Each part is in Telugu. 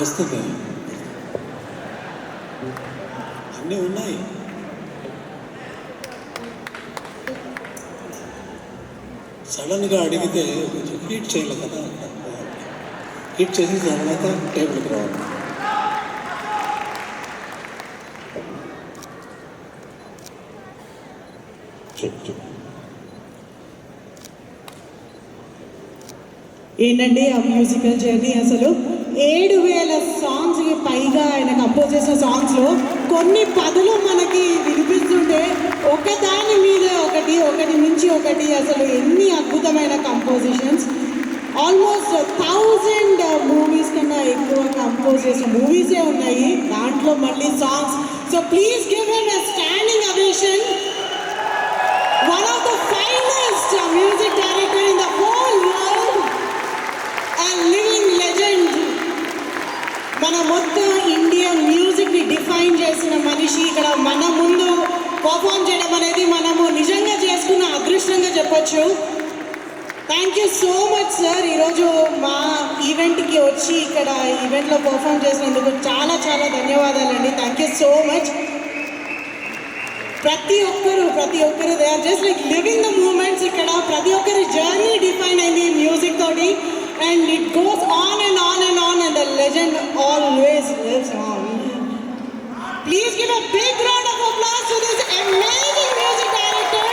వస్తుంది అన్నీ ఉన్నాయి. సడన్గా అడిగితే కొంచెం హీట్ చేయాలి కదా, హీట్ చేసిన తర్వాత టేబుల్కి రావాలి. ఏంటండి ఆ మ్యూజికల్ జర్నీ, అసలు 7,000 సాంగ్స్కి పైగా ఆయన కంపోజ్ చేసిన సాంగ్స్లో కొన్ని పదులు మనకి వినిపిస్తుంటే ఒకదాని మీద ఒకటి, ఒకటి మించి ఒకటి, అసలు ఎన్ని అద్భుతమైన కంపోజిషన్స్. ఆల్మోస్ట్ 1000 మూవీస్ కన్నా ఎక్కువ కంపోజ్ చేసిన మూవీసే ఉన్నాయి, దాంట్లో మళ్ళీ songs. So please give him a standing aviation. One of the finest music director in the whole world, living legend. మన మొత్తం ఇండియన్ మ్యూజిక్ని డిఫైన్ చేసిన మనిషి ఇక్కడ మన ముందు పర్ఫామ్ చేయడం అనేది మనము నిజంగా చేసుకున్న అదృష్టంగా చెప్పొచ్చు. Thank you so much sir, ఈరోజు మా ఈవెంట్కి వచ్చి ఇక్కడ ఈవెంట్లో పర్ఫామ్ చేసినందుకు చాలా చాలా ధన్యవాదాలండి. Thank you so much. ప్రతి ఒక్కరు they are just like living the moments. ఇక్కడ ప్రతి ఒక్కరి జర్నీ డిఫైన్ అయింది మ్యూజిక్ తోటి. And it goes on and on and on, and the legend always lives on. Please give a big round of applause to this amazing music director.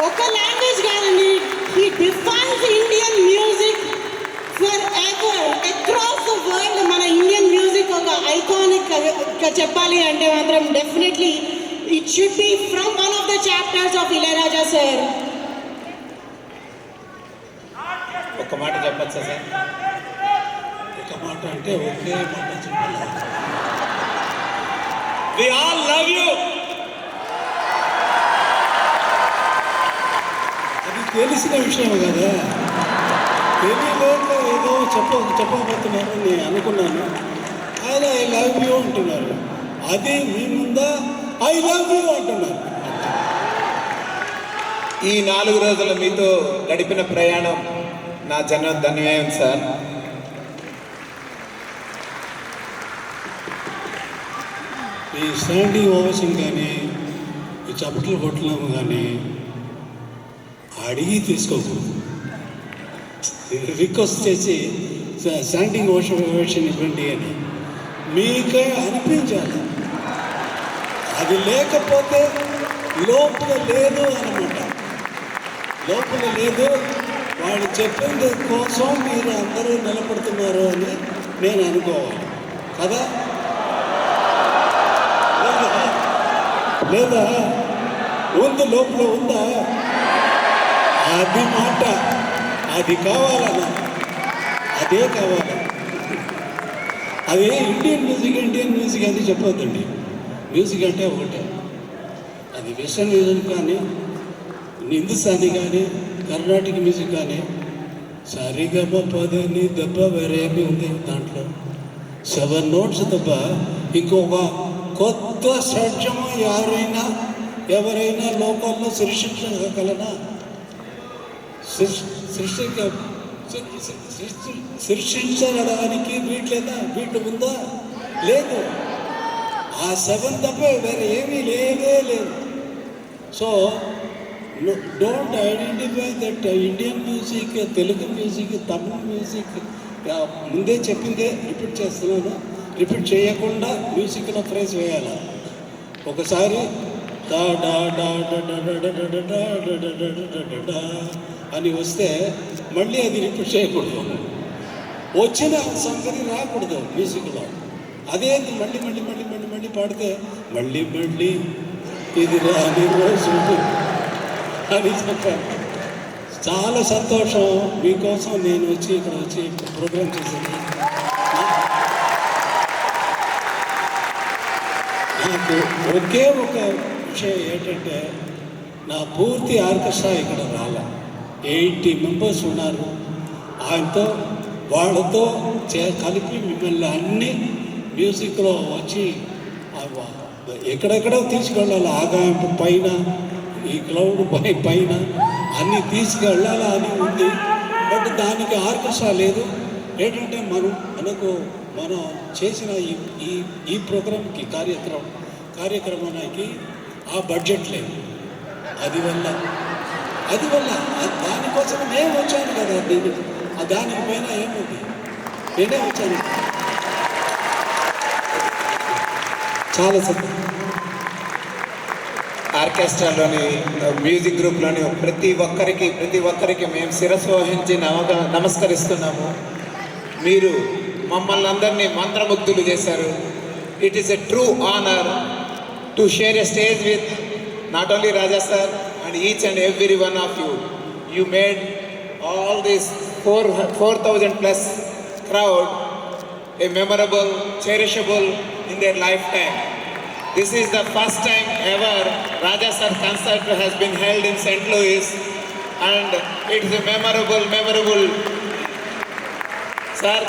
Oka language garandi, he defines Indian music forever across the world. Mana Indian music oka iconic ka cheppali ante matram definitely it should be from one of the chapters of Ilayaraja sir. ఒక మాట చెప్పచ్చా సార్? ఒక మాట అంటే ఒకే మాట చెప్పాలి. We all love you. అది తెలిసిన విషయం కదా, తెలియలేక ఏదో చెప్పబోతున్నారు నేను అనుకున్నాను. ఆయన ఐ లవ్ యూ అంటున్నారు, అది మీ ముందా ఐ లవ్ యూ అంటున్నారు. ఈ 4 రోజులు మీతో గడిపిన ప్రయాణం నా జన్మ ధన్యమేం సార్. ఈ స్టాండింగ్ ఓవేషన్ కానీ ఈ చప్పట్లు కొట్టడం కానీ అడిగి తీసుకోకూడదు. రిక్వెస్ట్ చేసి స్టాండింగ్ ఓవేషన్ ఇవ్వండి అని మీకే అనిపించాలి. అది లేకపోతే లోపల లేదు అన్నమాట. లోపల లేదు, వాళ్ళు చెప్పింది కోసం మీరు అందరూ నిలబడుతున్నారు అని నేను అనుకోవాలి కదా. లేదా ఉంది, లోపల ఉందా? అది మాట, అది కావాలన్నా, అదే కావాలి. అదే ఇండియన్ మ్యూజిక్ అని చెప్పొద్దండి. మ్యూజిక్ అంటే ఒకటే, అది వెస్టర్న్ మ్యూజిక్ కానీ, హిందుస్థానీ కానీ, కర్ణాటక మ్యూజిక్ కానీ, సరిగమ పదని దెబ్బ వేరేమి ఉంది దాంట్లో. 7 notes దెబ్బ. ఇంకొక కొత్త షడ్జము ఎవరైనా లోకల్లో సృష్టించగలనా? సృష్టించడానికి వీటి ఉందా? లేదు. ఆ 7 తప్ప వేరే ఏమీ లేదు. So don't identify that Indian music, Telugu music, Tamil music. ముందే చెప్పిందే రిపీట్ చేస్తున్నాను. రిపీట్ చేయకుండా మ్యూజిక్లో ఫ్రేజ్ వేయాలి. ఒకసారి అని వస్తే మళ్ళీ అది రిపీట్ చేయకూడదు. వచ్చిన సంగతి రాకూడదు మ్యూజిక్లో. అదే మళ్ళీ పాడితే మళ్ళీ ఇది రాని రోజు అని చెప్పాను. చాలా సంతోషం, మీకోసం నేను ఇక్కడ వచ్చి ప్రోగ్రామ్ చేసింది. నాకు ఒకే ఒక విషయం ఏంటంటే, నా పూర్తి ఆర్కెస్ట్రా ఇక్కడ రాలా. 80 members ఉన్నారు. ఆయనతో వాళ్ళతో కలిపి మిమ్మల్ని అన్ని మ్యూజిక్లో వచ్చి ఎక్కడెక్కడో తీసుకెళ్ళాలి. ఆగాయింపు పైన, ఈ క్లౌడ్ పైన అన్నీ తీసుకెళ్ళాలా అని ఉంది. బట్ దానికి ఆర్కెస్ట్రా లేదు. ఏంటంటే మనం చేసిన ఈ ప్రోగ్రామ్కి కార్యక్రమానికి ఆ బడ్జెట్ లేదు. అది వల్ల దానికోసం నేను వచ్చాను కదా. దానికి పైన ఏముంది, నేనే వచ్చాను. చాలా సంతోషం. ఆర్కెస్ట్రాలోని మ్యూజిక్ గ్రూప్లోని ప్రతి ఒక్కరికి మేము శిరస్సు వహించి నమస్కరిస్తున్నాము. మీరు మమ్మల్ని అందరినీ మంత్రముగ్ధులు చేశారు. It is a true honour to share a stage with not only Raja sir and each and every one of you. You made all this 4,000 plus crowd a memorable, cherishable in their lifetime. This is the first time ever Raja Sir concert has been held in St. Louis, and it is a memorable. Sir,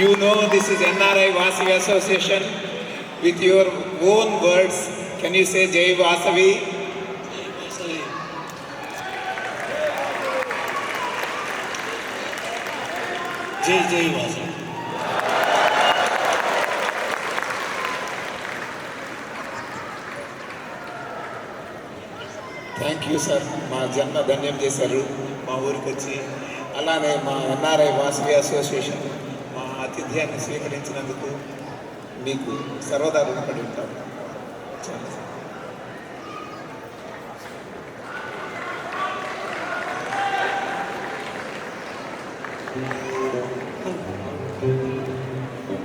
you know this is NRI Vasavi Association. With your own words, can you say Jai Vasavi? జై జై వాసవి. Thank you sir. మా జన్మ ధన్యం చేశారు మా ఊరికి వచ్చి. అలానే మా ఎన్ఆర్ఐ వాసవి అసోసియేషన్ మా ఆతిథ్యాన్ని స్వీకరించినందుకు మీకు సర్వదా రుణపడి ఉంటాం. చాలా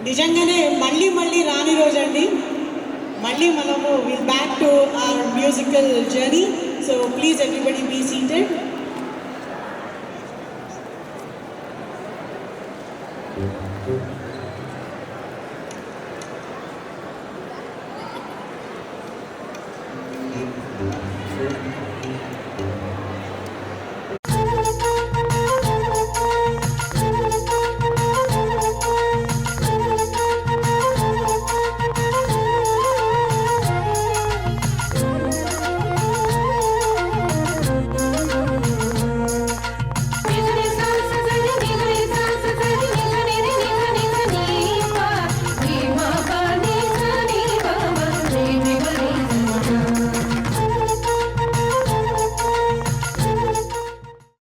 నిజంగానే మళ్ళీ రాని రోజండి. మళ్ళీ మనము will back to our musical journey. So please everybody be seated.